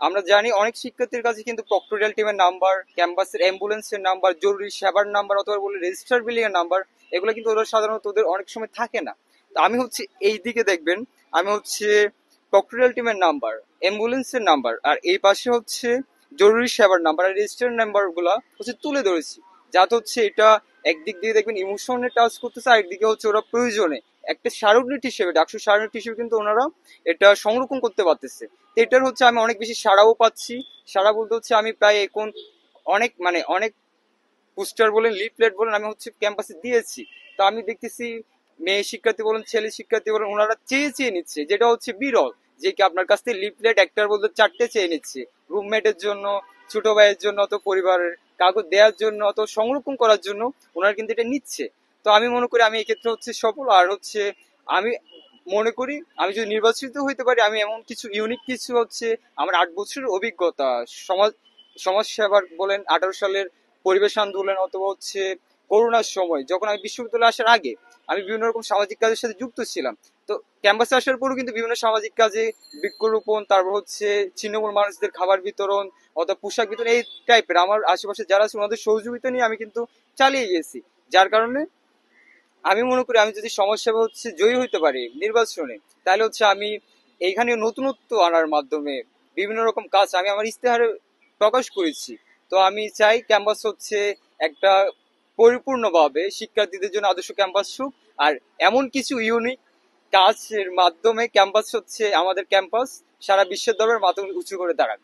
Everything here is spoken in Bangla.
আমরা জানি অনেক শিক্ষার্থীর কাছে কিন্তু প্রক্টোরিয়াল টিমের নাম্বার, ক্যাম্পাসের অ্যাম্বুলেন্সের নাম্বার, জরুরি সেবার নাম্বার অথবা বলে রেজিস্টার বিলিং এর নাম্বার, এগুলো কিন্তু ওরা সাধারণত ওদের অনেক সময় থাকে না। তো আমি হচ্ছে এই দিকে দেখবেন, আমি হচ্ছে প্রক্টোরিয়াল টিমের নাম্বার, অ্যাম্বুলেন্সের নাম্বার, আর এই পাশে হচ্ছে জরুরি সেবার নাম্বার আর রেজিস্টার নাম্বার গুলা হচ্ছে তুলে ধরেছি, যাতে হচ্ছে এটা একদিক দিয়ে দেখবেন ইমোশনে টাচ করতেছে, আর একদিকে হচ্ছে ওরা প্রয়োজনে একটা সারোগেট হিসেবে, ডাকসু সারোগেট হিসেবে কিন্তু ওনারা এটা সংরক্ষণ করতে পারতেছে। তো এটার হচ্ছে আমি অনেক বেশি সাড়াও পাচ্ছি। সাড়া বলতে হচ্ছে আমি প্রায় এখন অনেক অনেক পোস্টার বলেন, লিফলেট বলেন, আমি হচ্ছে ক্যাম্পাসে দিয়েছি। তো আমি দেখতেছি মেয়ে শিক্ষার্থী বলেন, ছেলে শিক্ষার্থী বলেন, ওনারা চেয়ে চেয়ে নিচ্ছে, যেটা হচ্ছে বিরল, যে কি আপনার কাছ থেকে লিফলেট একটার বলতে 4টে চেয়ে নিচ্ছে, রুমমেটের জন্য, ছোট ভাইয়ের জন্য, অত পরিবারের কাগজ দেওয়ার জন্য, অত সংরক্ষণ করার জন্য ওনারা কিন্তু এটা নিচ্ছে। তো আমি মনে করি আমি এক্ষেত্রে হচ্ছে সফল। আর হচ্ছে আমি মনে করি আমি যদি নির্বাচিত হইতে পারি, আমি এমন কিছু ইউনিক কিছু হচ্ছে আমার 8 বছরের অভিজ্ঞতা, সমাজ সমাজ সেবার বলেন, 18 সালের পরিবেশ আন্দোলন, অথবা হচ্ছে করোনার সময় যখন আমি বিশ্ববিদ্যালয়ে আসার আগে আমি বিভিন্ন রকম সামাজিক কাজের সাথে যুক্ত ছিলাম। তো ক্যাম্পাসে আসার পরও কিন্তু বিভিন্ন সামাজিক কাজে বৃক্ষরোপণ, তারপর হচ্ছে ছিন্নমূল মানুষদের খাবার বিতরণ অথবা পোশাক বিতরণ, এই টাইপের আমার আশেপাশে যারা আছে ওনাদের সহযোগিতা নিয়ে আমি কিন্তু চালিয়ে গেছি। যার কারণে আমি মনে করি আমি যদি সমাজসেবা হচ্ছে জয়ী হইতে পারি নির্বাচনে, তাহলে হচ্ছে আমি এইখানে নতুনত্ব আনার মাধ্যমে বিভিন্ন রকম কাজ আমি আমার ইস্তেহারে প্রকাশ করেছি। তো আমি চাই ক্যাম্পাস হচ্ছে একটা পরিপূর্ণভাবে শিক্ষার্থীদের জন্য আদর্শ ক্যাম্পাস হোক। আর এমন কিছু ইউনিক কাজের মাধ্যমে ক্যাম্পাস হচ্ছে আমাদের ক্যাম্পাস সারা বিশ্বের দরবারে মাথা উঁচু করে দাঁড়াক।